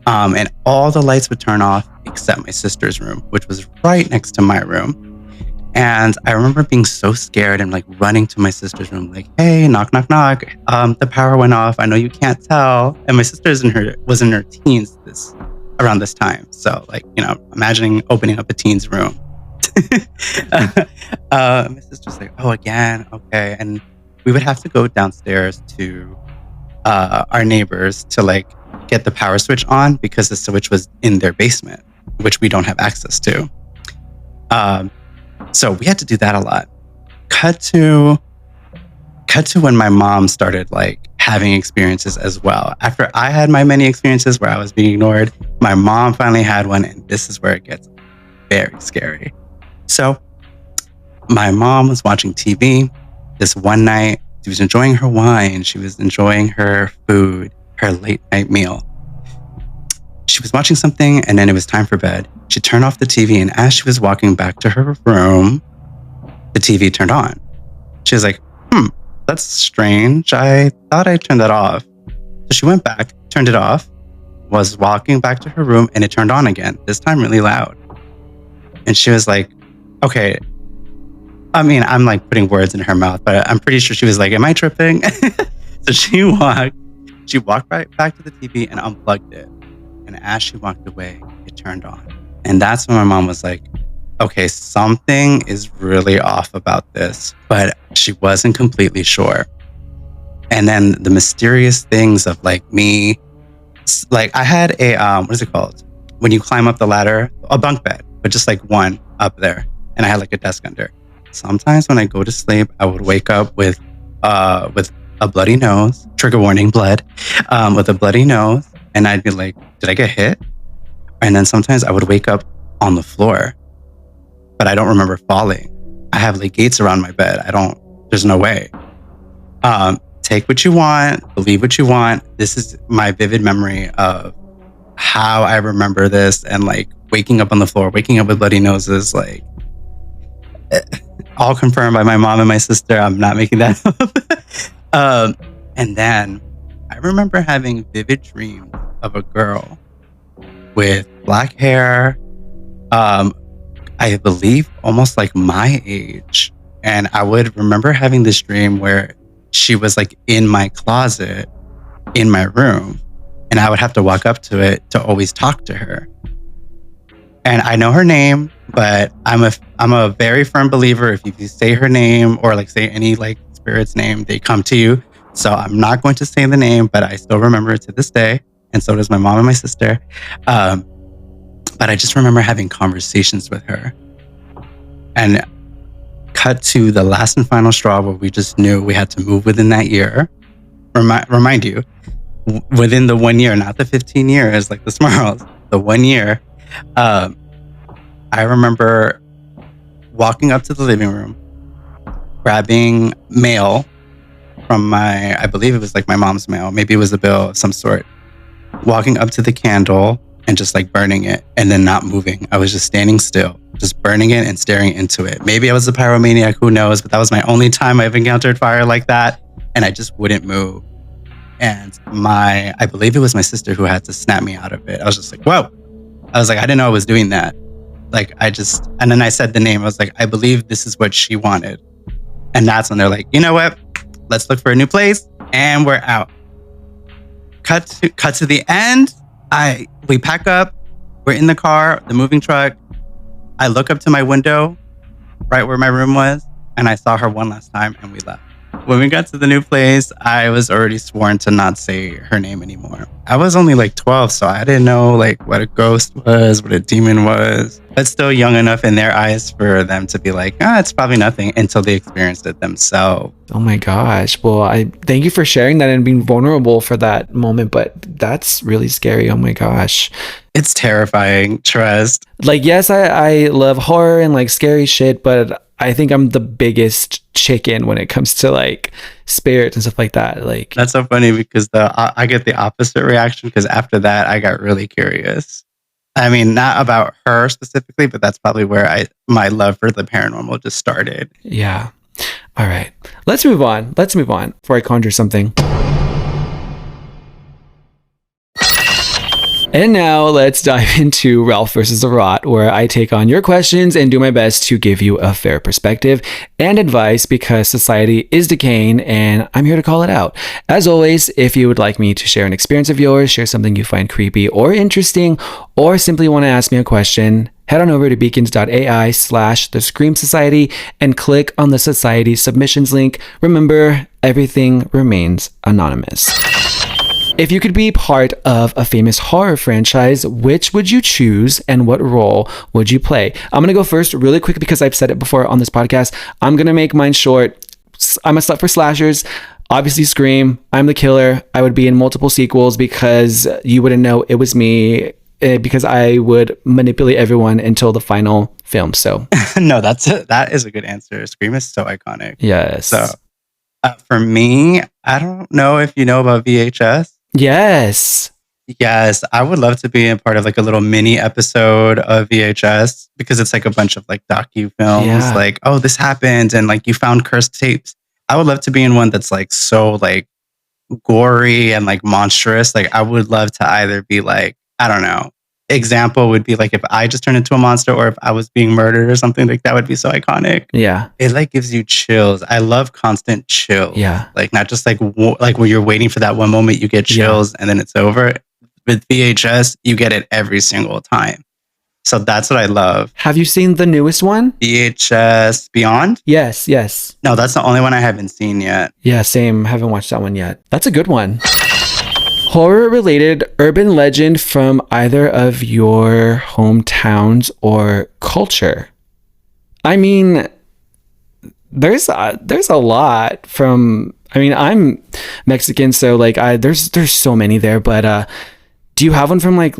And all the lights would turn off except my sister's room, which was right next to my room. And I remember being so scared and like running to my sister's room, like, "Hey, knock, knock, knock. The power went off. I know you can't tell." And my sister was in her teens around this time. So like, imagining opening up a teen's room. My sister's like, "Oh, again? Okay." And we would have to go downstairs to our neighbors to like get the power switch on because the switch was in their basement, which we don't have access to. So we had to do that a lot. Cut to when my mom started like having experiences as well. After I had my many experiences where I was being ignored, my mom finally had one, and this is where it gets very scary. So my mom was watching TV this one night. She was enjoying her wine. She was enjoying her food, her late night meal. She was watching something, and then it was time for bed. She turned off the TV, and as she was walking back to her room, the TV turned on. She was like, "That's strange. I thought I turned that off." So she went back, turned it off, was walking back to her room, and it turned on again, this time really loud. And she was like, okay. I mean, I'm like putting words in her mouth, but I'm pretty sure she was like, "Am I tripping?" So she walked right back to the TV and unplugged it. And as she walked away, it turned on. And that's when my mom was like, okay, something is really off about this, but she wasn't completely sure. And then the mysterious things of like me, like I had a, what is it called? When you climb up the ladder, a bunk bed, but just like one up there. And I had like a desk under. Sometimes when I go to sleep, I would wake up with a bloody nose, trigger warning, blood, with a bloody nose. And I'd be like, did I get hit? And then sometimes I would wake up on the floor, but I don't remember falling. I have like gates around my bed. There's no way. Take what you want, believe what you want. This is my vivid memory of how I remember this, and like waking up on the floor, waking up with bloody noses, like all confirmed by my mom and my sister. I'm not making that up. And then I remember having vivid dreams of a girl with black hair, I believe almost like my age. And I would remember having this dream where she was like in my closet in my room, and I would have to walk up to it to always talk to her. And I know her name, but I'm a very firm believer if you say her name or like say any like spirit's name, they come to you. So I'm not going to say the name, but I still remember it to this day, and so does my mom and my sister. But I just remember having conversations with her. And cut to the last and final straw where we just knew we had to move within that year. Remind you, within the 1 year, not the 15 years like the Smurls, the 1 year. I remember walking up to the living room, grabbing mail from I believe it was like my mom's mail. Maybe it was a bill of some sort. Walking up to the candle and just like burning it and then not moving. I was just standing still, just burning it and staring into it. Maybe I was a pyromaniac, who knows? But that was my only time I've encountered fire like that. And I just wouldn't move. And I believe it was my sister who had to snap me out of it. I was just like, whoa. I was like, I didn't know I was doing that. And then I said the name. I was like, I believe this is what she wanted. And that's when they're like, you know what? Let's look for a new place. And we're out. Cut to the end. We pack up. We're in the car, the moving truck. I look up to my window, right where my room was, and I saw her one last time, and we left. When we got to the new place, I was already sworn to not say her name anymore. I was only like 12, so I didn't know like what a ghost was, what a demon was. But still young enough in their eyes for them to be like, it's probably nothing, until they experienced it themselves. Oh my gosh. Well, I thank you for sharing that and being vulnerable for that moment, but that's really scary. Oh my gosh. It's terrifying, trust. Like, yes, I love horror and like scary shit, but I think I'm the biggest chicken when it comes to like spirits and stuff like that. Like, that's so funny because I get the opposite reaction, because after that I got really curious. I mean, not about her specifically, but that's probably where my love for the paranormal just started. Yeah. All right. Let's move on before I conjure something. And now let's dive into Ralph versus the Rot, where I take on your questions and do my best to give you a fair perspective and advice, because society is decaying and I'm here to call it out. As always, if you would like me to share an experience of yours, share something you find creepy or interesting, or simply want to ask me a question, head on over to beacons.ai/The Scream Society and click on the Society submissions link. Remember, everything remains anonymous. If you could be part of a famous horror franchise, which would you choose and what role would you play? I'm going to go first really quick because I've said it before on this podcast. I'm going to make mine short. I'm a slut for slashers. Obviously, Scream. I'm the killer. I would be in multiple sequels because you wouldn't know it was me, because I would manipulate everyone until the final film. So no, that is a good answer. Scream is so iconic. Yes. So for me, I don't know if you know about VHS. Yes, I would love to be a part of like a little mini episode of VHS, because it's like a bunch of like docu-films, like, oh, this happened, and like you found cursed tapes. I would love to be in one that's like so like gory and like monstrous. Like I would love to either be like, I don't know, example would be like if I just turned into a monster, or if I was being murdered or something, like that would be so iconic. Yeah. It like gives you chills. I love constant chills. Yeah. Like not just like like when you're waiting for that one moment, you get chills and then it's over. With VHS, you get it every single time. So that's what I love. Have you seen the newest one? VHS Beyond? Yes. No, that's the only one I haven't seen yet. Yeah, same. Haven't watched that one yet. That's a good one. Horror-related urban legend from either of your hometowns or culture. I mean, there's a lot from. I mean, I'm Mexican, so like there's so many there. But do you have one from like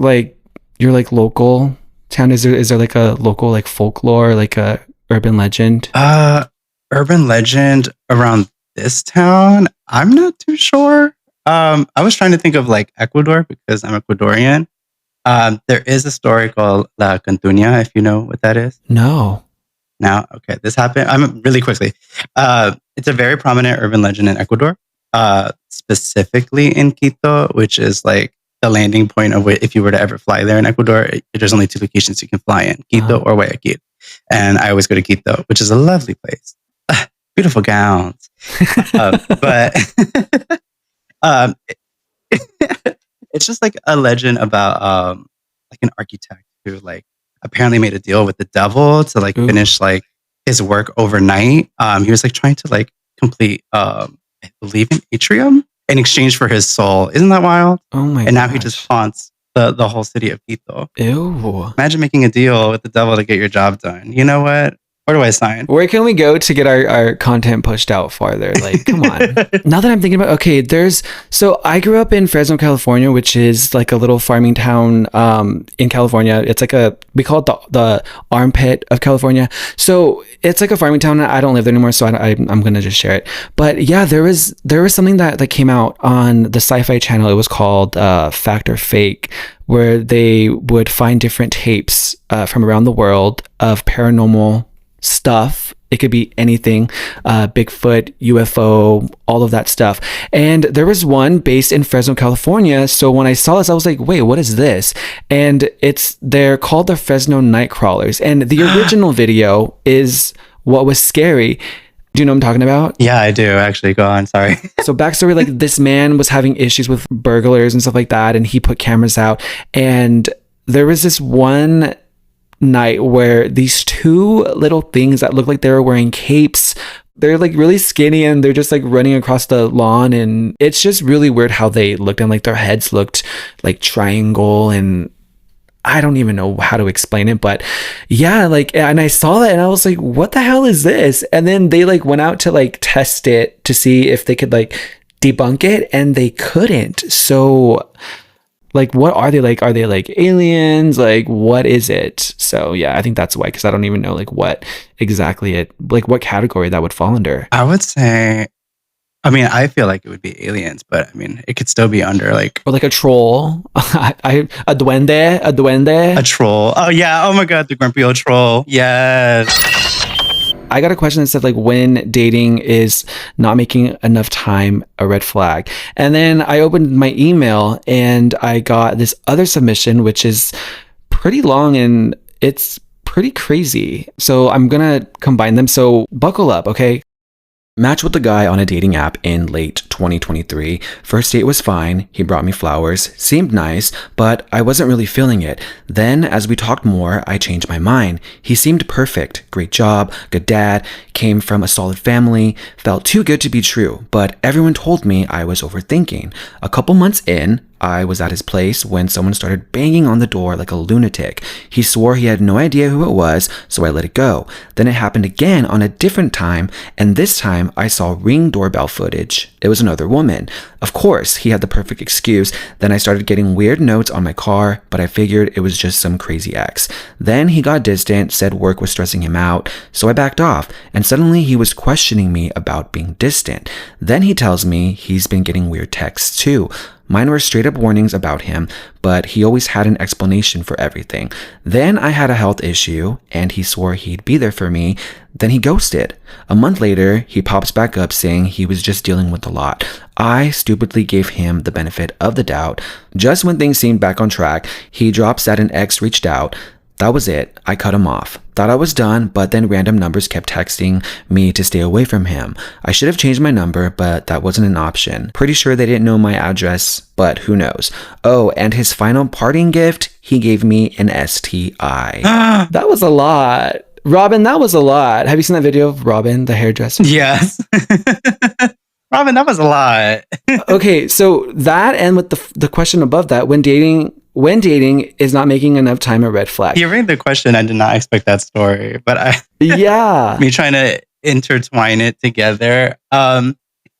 your like local town? Is there like a local like folklore, like a urban legend? Urban legend around this town? I'm not too sure. I was trying to think of like Ecuador because I'm Ecuadorian. There is a story called La Cantuña, if you know what that is. No. Okay. This happened. Really quickly. It's a very prominent urban legend in Ecuador, specifically in Quito, which is like the landing point of if you were to ever fly there in Ecuador. There's only two locations you can fly in, Quito or Guayaquil. And I always go to Quito, which is a lovely place. beautiful gowns. But um, it's just like a legend about like an architect who like apparently made a deal with the devil to like Ooh. finish like his work overnight. He was like trying to like complete I believe an atrium in exchange for his soul. Isn't that wild? Oh my And now he gosh. just haunts the whole city of Quito. Ew. Imagine making a deal with the devil to get your job done. You know what? Where do I sign? Where can we go to get our content pushed out farther? Like, come on. Now that I'm thinking about, okay, so I grew up in Fresno, California, which is like a little farming town in California. It's like we call it the armpit of California. So it's like a farming town. I don't live there anymore, so I'm going to just share it. But yeah, there was something that came out on the Sci-Fi Channel. It was called Fact or Fake, where they would find different tapes from around the world of paranormal stuff. It could be anything, Bigfoot, UFO, all of that stuff. And there was one based in Fresno, California. So when I saw this, I was like, wait, what is this? And they're called the Fresno Nightcrawlers. And the original video is what was scary. Do you know what I'm talking about? Yeah, I do actually. Go on. Sorry. So backstory, like this man was having issues with burglars and stuff like that. And he put cameras out. And there was this one night where these two little things that look like they were wearing capes, they're like really skinny and they're just like running across the lawn, and it's just really weird how they looked, and like their heads looked like triangle, and I don't even know how to explain it, but yeah, like, and I saw that and I was like, what the hell is this? And then they like went out to like test it to see if they could like debunk it, and they couldn't. So like, what are they like? Are they like aliens? Like, what is it? So yeah, I think that's why, because I don't even know like what exactly what category that would fall under. I would say, I mean, I feel like it would be aliens, but I mean, it could still be under like Or like a troll, a duende. a troll. Oh yeah. Oh my God, the grumpy old troll. Yes. I got a question that said like, when dating is not making enough time, a red flag. And then I opened my email and I got this other submission, which is pretty long and it's pretty crazy. So I'm gonna combine them. So buckle up, okay? Matched with a guy on a dating app in late 2023. First date was fine. He brought me flowers, seemed nice, but I wasn't really feeling it. Then, as we talked more, I changed my mind. He seemed perfect, great job, good dad, came from a solid family, felt too good to be true, but everyone told me I was overthinking. A couple months in, I was at his place when someone started banging on the door like a lunatic. He swore he had no idea who it was, so I let it go. Then it happened again on a different time, and this time I saw Ring doorbell footage. It was another woman. Of course, he had the perfect excuse. Then I started getting weird notes on my car, but I figured it was just some crazy ex. Then he got distant, said work was stressing him out, so I backed off, and suddenly he was questioning me about being distant. Then he tells me he's been getting weird texts too. Mine were straight up warnings about him, but he always had an explanation for everything. Then I had a health issue, and he swore he'd be there for me. Then he ghosted. A month later, he pops back up saying he was just dealing with a lot. I stupidly gave him the benefit of the doubt. Just when things seemed back on track, he drops that an ex reached out. That was it. I cut him off. Thought I was done, but then random numbers kept texting me to stay away from him. I should have changed my number, but that wasn't an option. Pretty sure they didn't know my address, but who knows. Oh, and his final parting gift, he gave me an STI. That was a lot. Robin, that was a lot. Have you seen that video of Robin, the hairdresser? Yes. Robin, that was a lot. Okay, so that, and with the question above that, when dating is not making enough time, a red flag. You read the question. I did not expect that story, but yeah, me trying to intertwine it together.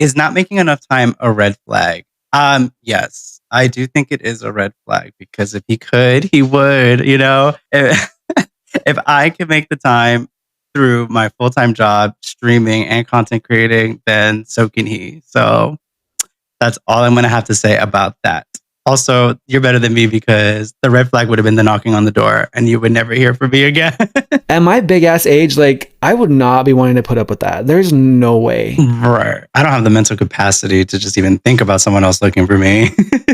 Is not making enough time a red flag? Yes, I do think it is a red flag, because if he could, he would. You know, if I could make the time through my full-time job, streaming and content creating, then so can he. So that's all I'm going to have to say about that. Also, you're better than me, because the red flag would have been the knocking on the door and you would never hear from me again. At my big ass age, like, I would not be wanting to put up with that. There's no way. Right. I don't have the mental capacity to just even think about someone else looking for me.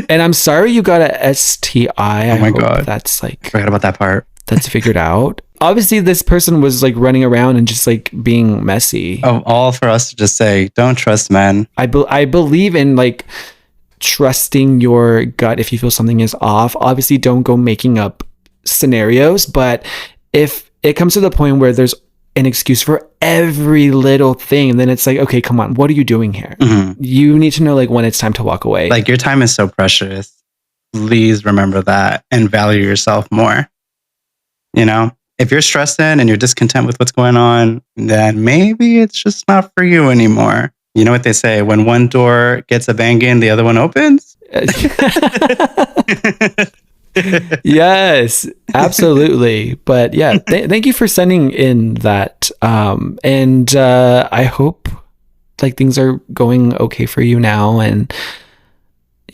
And I'm sorry you got a STI. Oh my God. That's like, I forgot about that part. that's figured out. obviously this person was like running around and just like being messy. All for us to just say, don't trust men. I believe in like trusting your gut if you feel something is off. Obviously, don't go making up scenarios, but if it comes to the point where there's an excuse for every little thing, then it's like, okay, come on, what are you doing here? You need to know like when it's time to walk away. Like, your time is so precious. Please remember that and value yourself more. You know, if you're stressing and you're discontent with what's going on, then maybe it's just not for you anymore. You know what they say, when one door gets a banging, the other one opens? Yes, absolutely. But yeah, thank you for sending in that. And I hope like things are going okay for you now. And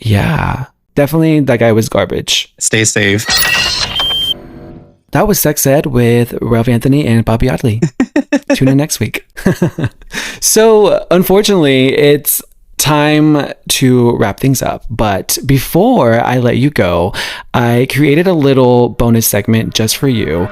yeah, definitely that guy was garbage. Stay safe. That was Sex Ed with Ralph Anthony and Papi Oddly. Tune in next week. So, unfortunately, it's time to wrap things up. But before I let you go, I created a little bonus segment just for you.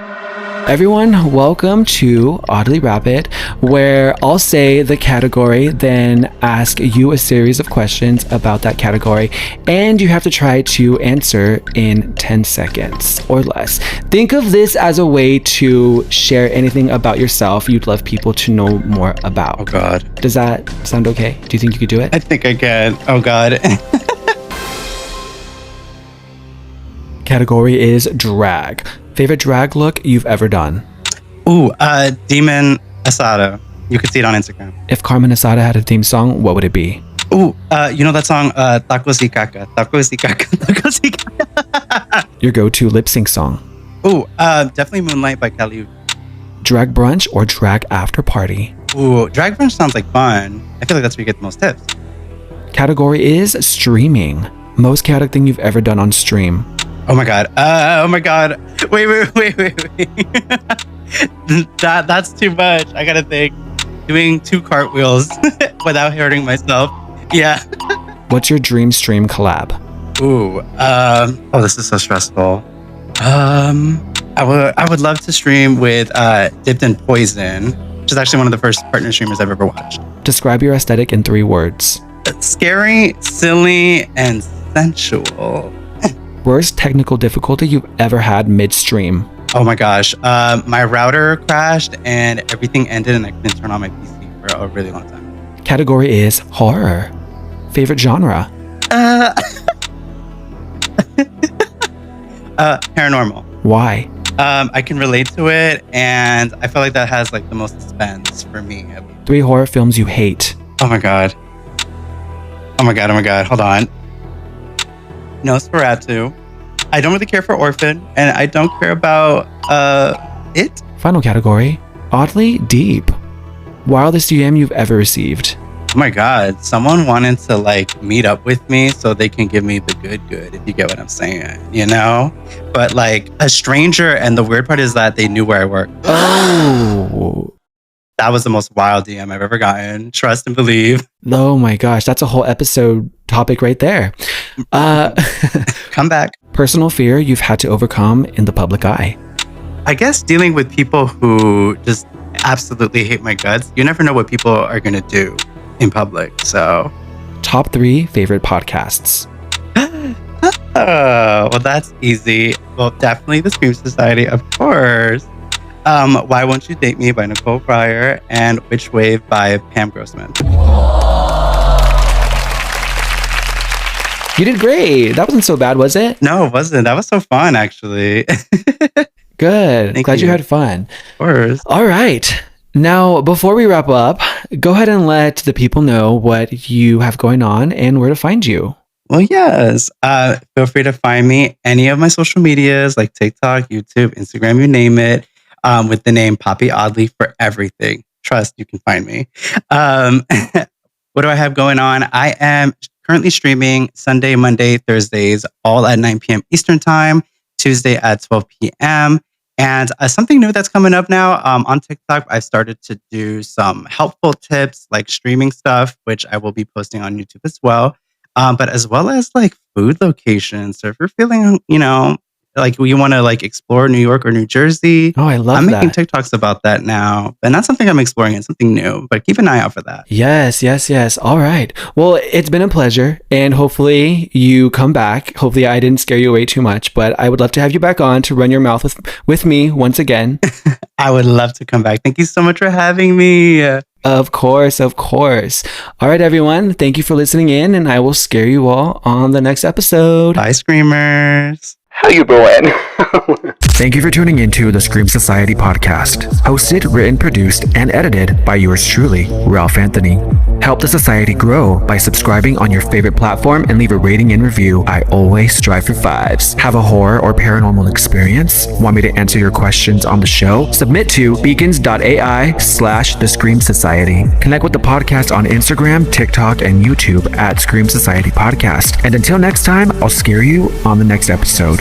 Everyone, welcome to Oddly Rapid, where I'll say the category, then ask you a series of questions about that category, and you have to try to answer in 10 seconds or less. Think of this as a way to share anything about yourself you'd love people to know more about. Oh, God. Does that sound okay? Do you think you could do it? I think I can. Oh, God. Category is drag. Favorite drag look you've ever done? Ooh, Demon Asada. You could see it on Instagram. If Carmen Asada had a theme song, what would it be? Ooh, you know that song, Tacos y Caca. Tacos y Caca. Tacos y Caca. Your go-to lip sync song? Ooh, definitely Moonlight by Kelly. Drag brunch or drag after party? Ooh, drag brunch sounds like fun. I feel like that's where you get the most tips. Category is streaming. Most chaotic thing you've ever done on stream? Oh my God. Oh my God. Wait. That's too much. I gotta think. Doing 2 cartwheels without hurting myself. Yeah. What's your dream stream collab? Ooh. Oh, this is so stressful. I would love to stream with Dipped in Poison, which is actually one of the first partner streamers I've ever watched. Describe your aesthetic in 3 words. Scary, silly, and sensual. Worst technical difficulty you've ever had midstream? Oh my gosh. My router crashed and everything ended and I couldn't turn on my PC for a really long time. Category is horror. Favorite genre? Paranormal. Why? I can relate to it and I feel like that has like the most suspense for me. 3 horror films you hate? Oh my God. Hold on. Nosferatu. I don't really care for Orphan, and I don't care about it. Final category, oddly deep. Wildest DM you've ever received? Oh my God, someone wanted to like meet up with me so they can give me the good, if you get what I'm saying, you know? But like a stranger, and the weird part is that they knew where I worked. Oh. That was the most wild DM I've ever gotten. Trust and believe. Oh my gosh, that's a whole episode topic right there. Come back. Personal fear you've had to overcome in the public eye? I guess dealing with people who just absolutely hate my guts. You never know what people are going to do in public, so. Top 3 favorite podcasts? Well, that's easy. Well, definitely the Scream Society, of course. Why Won't You Date Me by Nicole Pryor and Witch Wave by Pam Grossman. You did great. That wasn't so bad, was it? No, it wasn't. That was so fun, actually. Good. Thank Glad you you. had fun. Of course. All right. Now, before we wrap up, go ahead and let the people know what you have going on and where to find you. Well, yes. Feel free to find me any of my social medias like TikTok, YouTube, Instagram, you name it, with the name Papi Oddly for everything. Trust, you can find me. What do I have going on? I am currently streaming Sunday, Monday, Thursdays, all at 9 p.m. Eastern Time, Tuesday at 12 p.m. And something new that's coming up now on TikTok, I started to do some helpful tips like streaming stuff, which I will be posting on YouTube as well. But as well as like food locations. So if you're feeling, like you want to like explore New York or New Jersey. Oh, I love I'm making that. TikToks about that now, but not something I'm exploring. It's something new, but keep an eye out for that. Yes, yes, yes. All right. Well, it's been a pleasure, and hopefully you come back. Hopefully I didn't scare you away too much, but I would love to have you back on to run your mouth with me once again. I would love to come back. Thank you so much for having me. Of course, of course. All right, everyone. Thank you for listening in, and I will scare you all on the next episode. Bye, Screamers. How you doing? Thank you for tuning into the Scream Society podcast, hosted, written, produced, and edited by yours truly, Ralph Anthony. Help the society grow by subscribing on your favorite platform and leave a rating and review. I always strive for 5s. Have a horror or paranormal experience? Want me to answer your questions on the show? Submit to beacons.ai/The Scream Society. Connect with the podcast on Instagram, TikTok, and YouTube at Scream Society Podcast. And until next time, I'll scare you on the next episode.